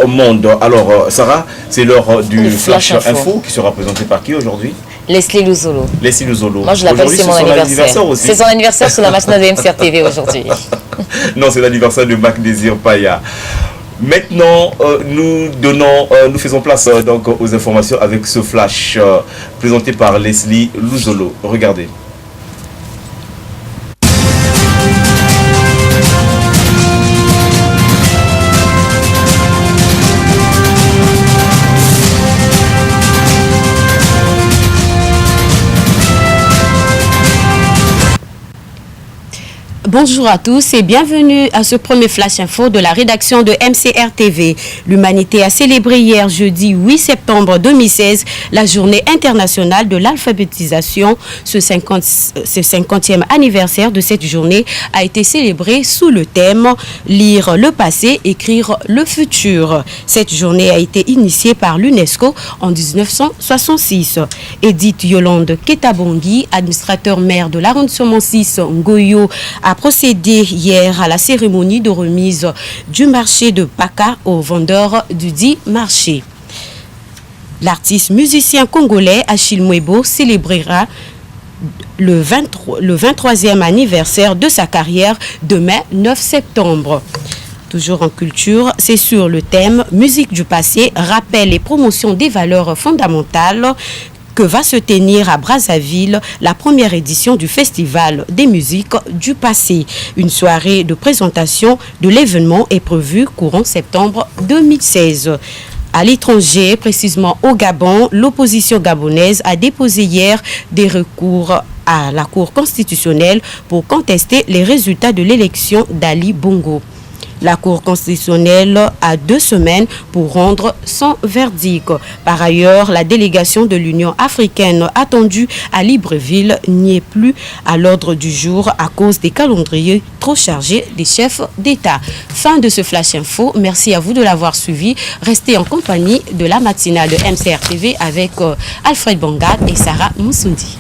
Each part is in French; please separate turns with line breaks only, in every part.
monde. Alors, Sarah, c'est l'heure du Flash Info qui sera présenté par qui aujourd'hui?
Leslie Luzolo.
Leslie Luzolo.
Moi, je l'appelle, c'est mon anniversaire. C'est son anniversaire sur la matinale de MCR TV aujourd'hui.
Non, c'est l'anniversaire de Mac Désir Paya. Maintenant, nous faisons place donc aux informations avec ce flash présenté par Leslie Luzolo. Regardez.
Bonjour à tous et bienvenue à ce premier Flash Info de la rédaction de MCR TV. L'humanité a célébré hier jeudi 8 septembre 2016 la journée internationale de l'alphabétisation. Ce 50e anniversaire de cette journée a été célébré sous le thème « Lire le passé, écrire le futur ». Cette journée a été initiée par l'UNESCO en 1966. Edith Yolande Ketabongi, administrateur maire de l'arrondissement 6 Ngoyo, a procédé hier à la cérémonie de remise du marché de Paka aux vendeurs du dit marché. L'artiste musicien congolais Achille Mwebo célébrera le 23e anniversaire de sa carrière demain 9 septembre. Toujours en culture, c'est sur le thème « Musique du passé, rappel et promotion des valeurs fondamentales » que va se tenir à Brazzaville la première édition du Festival des musiques du passé. Une soirée de présentation de l'événement est prévue courant septembre 2016. À l'étranger, précisément au Gabon, l'opposition gabonaise a déposé hier des recours à la Cour constitutionnelle pour contester les résultats de l'élection d'Ali Bongo. La Cour constitutionnelle a 2 semaines pour rendre son verdict. Par ailleurs, la délégation de l'Union africaine attendue à Libreville n'y est plus à l'ordre du jour à cause des calendriers trop chargés des chefs d'État. Fin de ce Flash Info. Merci à vous de l'avoir suivi. Restez en compagnie de la matinale de MCR TV avec Alfred Bangad et Sarah Moussoundi.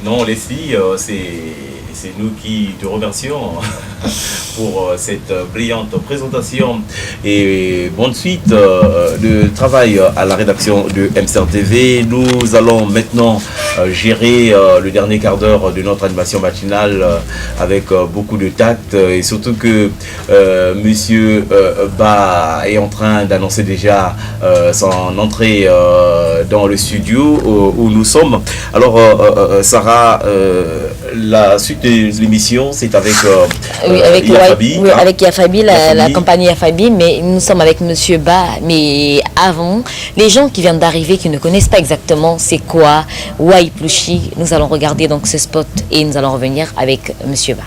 Non, Leslie, c'est nous qui te remercions pour cette brillante présentation et bonne suite de travail à la rédaction de MCR TV. Nous allons maintenant gérer le dernier quart d'heure de notre animation matinale avec beaucoup de tact et surtout que Monsieur Ba est en train d'annoncer déjà son entrée dans le studio où nous sommes. Alors Sarah, la suite de l'émission, c'est avec Yafabi.
Oui, avec Yafabi, la compagnie Yafabi, mais nous sommes avec Monsieur Ba. Mais avant, les gens qui viennent d'arriver, qui ne connaissent pas exactement c'est quoi Waiplushi, nous allons regarder donc ce spot et nous allons revenir avec Monsieur Ba.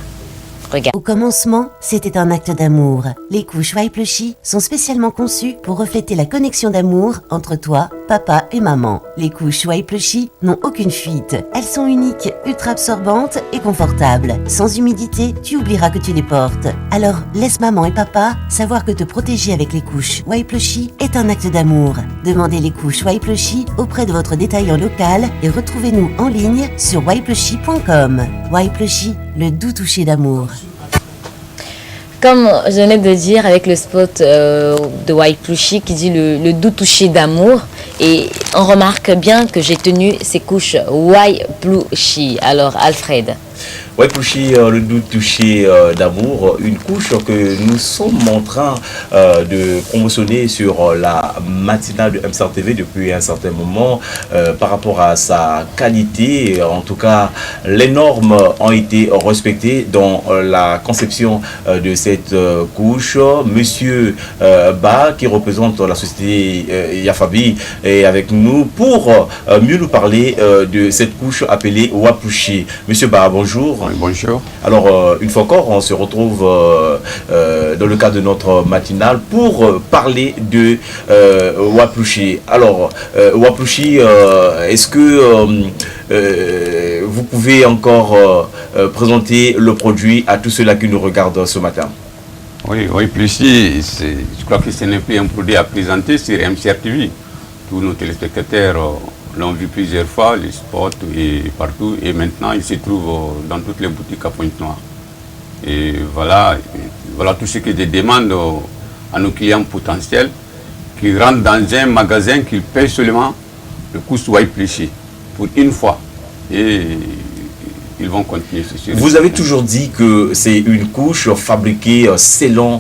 Regarde.
Au commencement, c'était un acte d'amour. Les couches Waiplushi sont spécialement conçues pour refléter la connexion d'amour entre toi, papa et maman. Les couches Waiplushi n'ont aucune fuite. Elles sont uniques, ultra absorbantes et confortables. Sans humidité, tu oublieras que tu les portes. Alors, laisse maman et papa savoir que te protéger avec les couches Waiplushi est un acte d'amour. Demandez les couches Waiplushi auprès de votre détaillant local et retrouvez-nous en ligne sur waiplushi.com. Waiplushi, le doux toucher d'amour.
Comme je venais de dire avec le spot de Waiplushi qui dit le doux toucher d'amour, et on remarque bien que j'ai tenu ces couches Waiplushi. Alors Alfred.
Waiplushi, le doux toucher d'amour, une couche que nous sommes en train de promotionner sur la matinale de MCR TV depuis un certain moment par rapport à sa qualité. En tout cas, les normes ont été respectées dans la conception de cette couche. Monsieur Ba, qui représente la société Yafabi, est avec nous pour mieux nous parler de cette couche appelée Waiplushi. Monsieur Ba, bonjour.
Oui, bonjour.
Alors, une fois encore, on se retrouve dans le cadre de notre matinale pour parler de Waiplushi. Alors, Waiplushi, est-ce que vous pouvez encore présenter le produit à tous ceux-là qui nous regardent ce matin?
Oui, YPlushie, je crois que ce n'est plus un produit à présenter sur MCR TV. Tous nos téléspectateurs l'ont vu plusieurs fois, les spots et partout. Et maintenant, il se trouve dans toutes les boutiques à Pointe-Noire. Et voilà tout ce que je demande à nos clients potentiels qui rentrent dans un magasin, qu'ils payent seulement le coût YPlushie pour une fois. Et ils vont continuer.
Vous avez toujours dit que c'est une couche fabriquée selon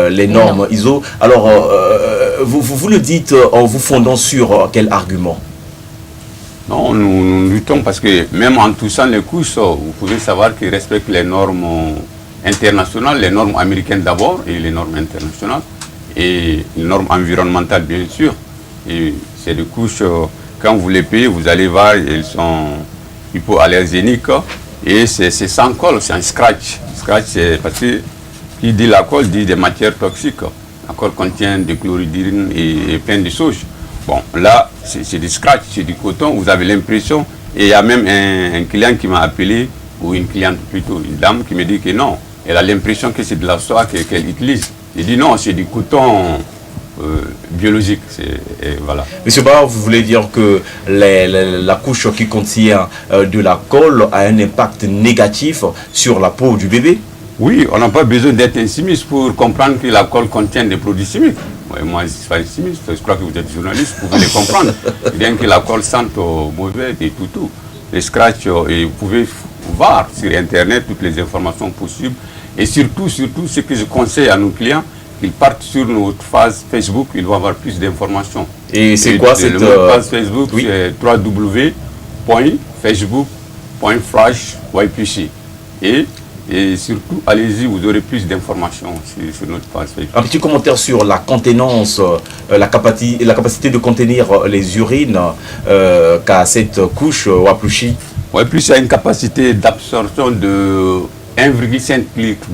les normes ISO. Alors, vous le dites en vous fondant sur quel argument?
Non, nous luttons parce que même en touchant les couches, vous pouvez savoir qu'ils respectent les normes internationales, les normes américaines d'abord et les normes internationales et les normes environnementales bien sûr. Et c'est des couches, quand vous les payez, vous allez voir, elles sont hypoallergéniques et c'est sans colle, c'est un scratch. Scratch, c'est parce que qui dit la colle dit des matières toxiques. La colle contient des chlorhydrine et plein de choses. Bon, là, c'est du scratch, c'est du coton, vous avez l'impression, et il y a même un client qui m'a appelé, ou une cliente plutôt, une dame qui me dit que non, elle a l'impression que c'est de la soie qu'elle utilise. Il dit non, c'est du coton biologique, voilà.
Monsieur Barre, vous voulez dire que la couche qui contient de la colle a un impact négatif sur la peau du bébé?
Oui, on n'a pas besoin d'être un chimiste pour comprendre que la colle contient des produits chimiques. Ouais, moi, je ne suis pas chimiste, je crois que vous êtes journaliste, vous pouvez les comprendre. Bien que la colle sente mauvais et tout. Les scratchs, et vous pouvez voir sur Internet toutes les informations possibles. Et surtout, ce que je conseille à nos clients, qu'ils partent sur notre page Facebook, ils vont avoir plus d'informations.
Et c'est quoi cette
page Facebook? Oui. C'est www.facebook.flash.yplushie. Et surtout, allez-y, vous aurez plus d'informations sur notre page Facebook.
Un petit commentaire sur la contenance, la capacité de contenir les urines qu'a cette couche YPlushie.
YPlushie a une capacité d'absorption de 1,5 litre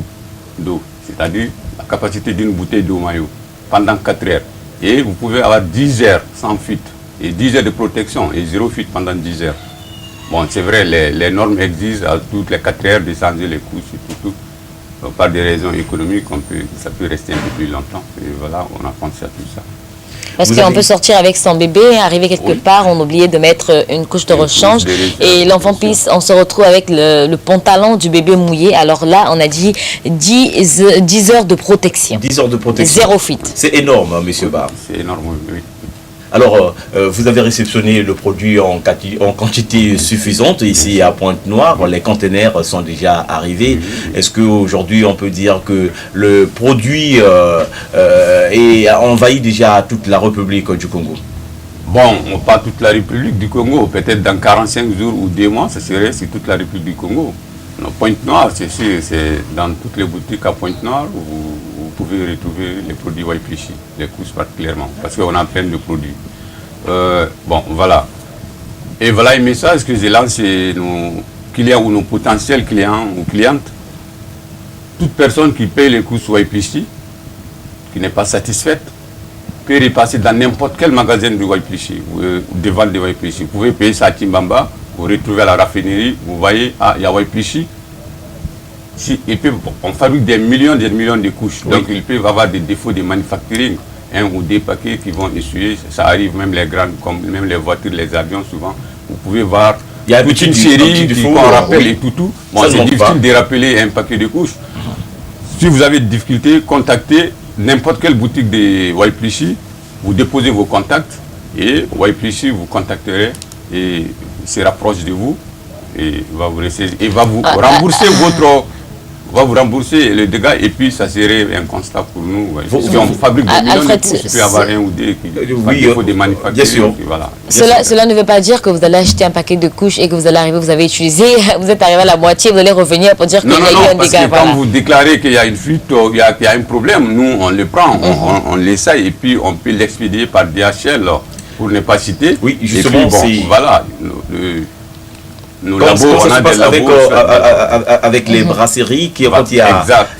d'eau, c'est-à-dire la capacité d'une bouteille d'eau maillot pendant 4 heures. Et vous pouvez avoir 10 heures sans fuite, et 10 heures de protection et 0 fuite pendant 10 heures. Bon, c'est vrai, les normes existent à toutes les 4 heures de changer les couches et tout. Donc, par des raisons économiques, ça peut rester un peu plus longtemps. Et voilà, on a pensé à tout ça.
Parce qu'on peut sortir avec son bébé, arriver quelque part, on oubliait de mettre une couche de rechange et l'enfant on se retrouve avec le pantalon du bébé mouillé. Alors là, on a dit 10 heures de protection.
10 heures de protection.
0 fuite.
C'est énorme, monsieur Barre.
C'est énorme, oui.
Alors, vous avez réceptionné le produit en quantité suffisante ici à Pointe-Noire. Les conteneurs sont déjà arrivés. Est-ce qu'aujourd'hui, on peut dire que le produit envahit déjà toute la République du Congo?
Bon, pas toute la République du Congo. Peut-être dans 45 jours ou 2 mois, ça serait sur toute la République du Congo. Pointe-Noire, c'est sûr, c'est dans toutes les boutiques à Pointe-Noire où vous pouvez retrouver les produits YPlushie, les couches particulièrement, parce qu'on a plein de produits. Bon, voilà. Et voilà un message que je lance à nos clients ou nos potentiels clients ou clientes. Toute personne qui paye les couches YPlushie, qui n'est pas satisfaite, peut repasser dans n'importe quel magasin de YPlushie, de vente de YPlushie. Vous pouvez payer ça à Timbamba, vous retrouvez à la raffinerie, vous voyez, il y a YPlushie. On fabrique des millions de couches, donc ils peuvent avoir des défauts de manufacturing, 1 ou 2 paquets qui vont essuyer, ça arrive même les grandes, comme même les voitures, les avions souvent, vous pouvez voir
il y a
toute une série qu'on rappelle et tout. Bon, c'est difficile de rappeler un paquet de couches. Si vous avez des difficultés, contactez n'importe quelle boutique de YPlushie, vous déposez vos contacts et YPlushie vous contacterait et se rapproche de vous et va vous rembourser va vous rembourser les dégâts et puis ça serait un constat pour nous. Parce qu'on fabrique des millions de couches, il peut y avoir 1 ou 2 qui font des manufactures.
Bien sûr.
Voilà.
Cela ne veut pas dire que vous allez acheter un paquet de couches et que vous allez arriver, vous avez utilisé, vous êtes arrivé à la moitié, vous allez revenir pour dire qu'il y a eu un dégât.
Parce que quand vous déclarez qu'il y a une fuite, il y a un problème, nous on le prend, on l'essaye et puis on peut l'expédier par DHL pour ne pas citer.
Oui, justement,
voilà. Nous labos, on a des labos
avec les brasseries qui il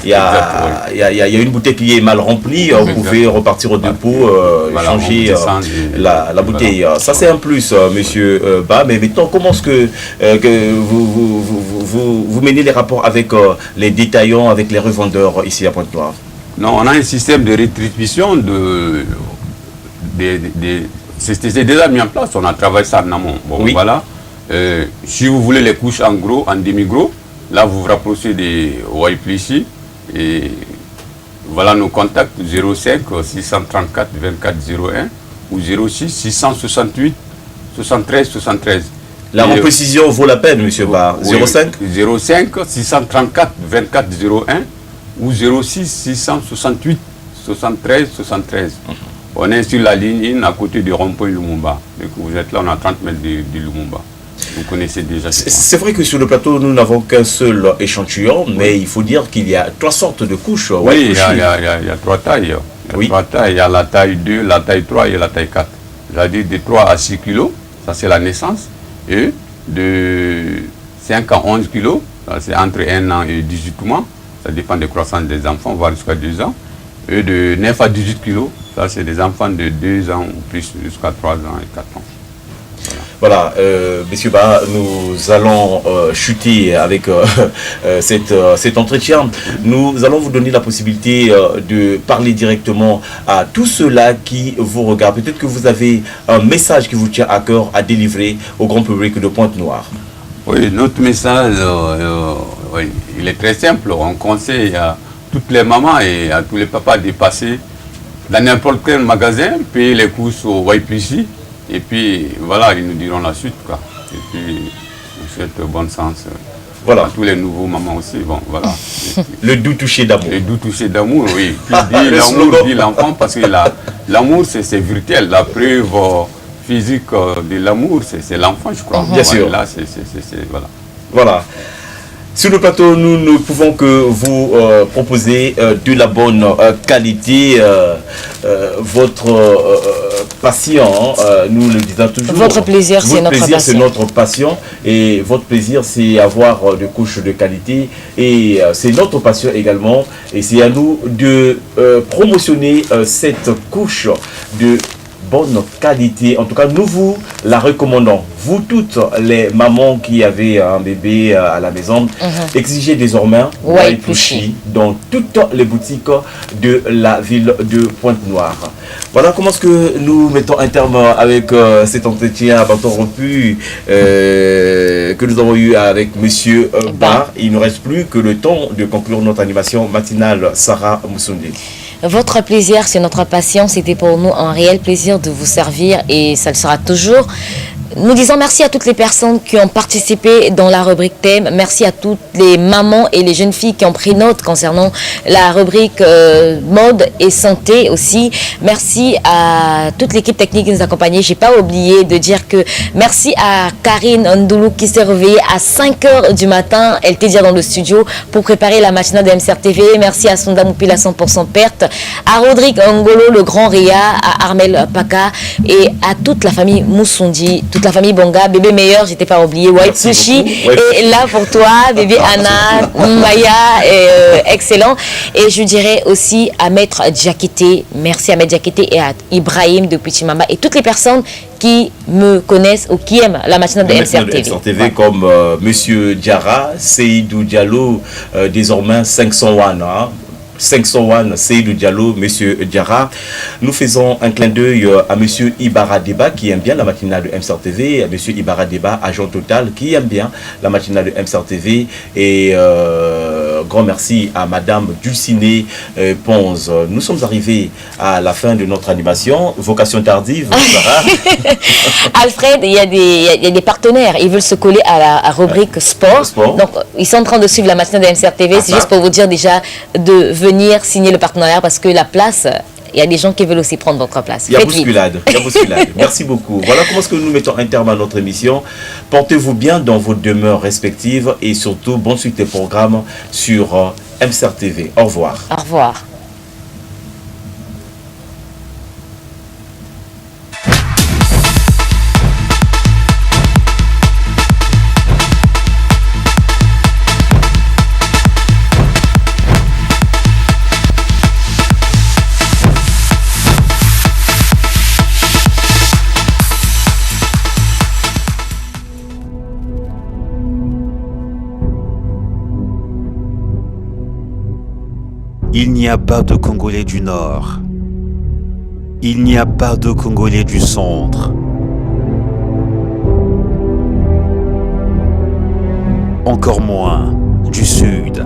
y a une bouteille qui est mal remplie, vous pouvez repartir au dépôt, changer la bouteille. Ça c'est un plus, monsieur Ba. Mais maintenant, comment est-ce que vous menez les rapports avec les détaillants, avec les revendeurs ici à Pointe-Noire?
Non, on a un système de rétribution c'est déjà mis en place, on a travaillé ça en amont. Bon,
oui.
Voilà. Si vous voulez les couches en gros, en demi-gros, là vous vous rapprochez des YPLC et voilà nos contacts 05 634 24 01 ou 06 668 73 73.
La précision vaut la peine, monsieur Bar. 05
634 24 01 ou 06 668 73 73. On est sur la ligne 1 à côté du rond-point Lumumba. Donc vous êtes là, on a 30 mètres de Lumumba. Vous connaissez déjà.
C'est vrai que sur le plateau, nous n'avons qu'un seul échantillon, mais il faut dire qu'il y a 3 sortes de couches.
Oui, il y a 3 tailles. Il y a la taille 2, la taille 3 et la taille 4. C'est-à-dire de 3 à 6 kg, ça c'est la naissance. Et de 5 à 11 kg, c'est entre 1 an et 18 mois. Ça dépend de la croissance des enfants, voire jusqu'à 2 ans. Et de 9 à 18 kg, ça c'est des enfants de 2 ans ou plus, jusqu'à 3 ans et 4 ans.
Voilà, messieurs Ba, nous allons chuter avec cet entretien. Nous allons vous donner la possibilité de parler directement à tous ceux-là qui vous regardent. Peut-être que vous avez un message qui vous tient à cœur à délivrer au grand public de Pointe-Noire.
Oui, notre message, il est très simple. On conseille à toutes les mamans et à tous les papas de passer dans n'importe quel magasin, payer les courses au YPC. Et puis, voilà, ils nous diront la suite, quoi. Et puis, je souhaite bon sens à tous les nouveaux mamans aussi. Bon, voilà.
Le doux toucher d'amour.
Le doux toucher d'amour, oui. Puis dit l'amour, dit l'enfant, parce que l'amour, c'est virtuel. La preuve physique de l'amour, c'est l'enfant, je crois.
Bien sûr.
Là, voilà.
Voilà. Sur le plateau, nous ne pouvons que vous proposer de la bonne qualité. Votre passion, nous le disons toujours.
Votre plaisir, c'est notre passion.
C'est notre passion. Et votre plaisir, c'est avoir des couches de qualité. Et c'est notre passion également. Et c'est à nous de promotionner cette couche de bonne qualité. En tout cas, nous vous la recommandons. Vous toutes les mamans qui avez un bébé à la maison, exigez désormais YPLC dans toutes les boutiques de la ville de Pointe-Noire. Voilà comment est-ce que nous mettons un terme avec cet entretien à bâton rompu que nous avons eu avec monsieur Bar. Il ne reste plus que le temps de conclure notre animation matinale. Sarah Moussoundi.
Votre plaisir, c'est notre passion. C'était pour nous un réel plaisir de vous servir et ça le sera toujours. Nous disons merci à toutes les personnes qui ont participé dans la rubrique thème. Merci à toutes les mamans et les jeunes filles qui ont pris note concernant la rubrique mode et santé aussi. Merci à toute l'équipe technique qui nous accompagnait. J'ai pas oublié de dire que merci à Karine Ndoulou qui s'est réveillée à 5h du matin. Elle était déjà dans le studio pour préparer la matinale de MCR TV. Merci à Sonda Moupila 100% perte, à Rodrigue Ngolo, le grand Ria, à Armel Paka et à toute la famille Moussondi, toute la famille Bonga, bébé meilleur, j'étais pas oublié, YPLC est là pour toi, bébé Anna, Maya, excellent. Et je dirais aussi à Maître Diakité, merci à Maître Diakité et à Ibrahim de Pichimamba et toutes les personnes qui me connaissent ou qui aiment la matinale de MCR TV.
Comme Monsieur Diarra, Seydou Diallo, désormais 501. 501 Seydou Diallo, Monsieur Diarra. Nous faisons un clin d'œil à Monsieur Ibarra Deba qui aime bien la matinale de MCR TV, à Monsieur Ibarra Deba, agent total, qui aime bien la matinale de MCR TV. Et grand merci à Madame Dulcinée Ponze. Nous sommes arrivés à la fin de notre animation. Vocation tardive, Sarah.
Alfred, il y a des partenaires. Ils veulent se coller à la rubrique sport. Donc, ils sont en train de suivre la matinale de MCR TV. C'est juste pour vous dire déjà de venir signer le partenariat parce que la place, il y a des gens qui veulent aussi prendre votre place.
Il y a bousculade. Merci beaucoup. Voilà comment est-ce que nous mettons un terme à notre émission. Portez-vous bien dans vos demeures respectives et surtout, bonne suite des programmes sur MCR TV. Au revoir.
Au revoir.
Il n'y n'y a pas de Congolais du Nord. Il n'y a pas de Congolais du Centre. Encore moins du Sud.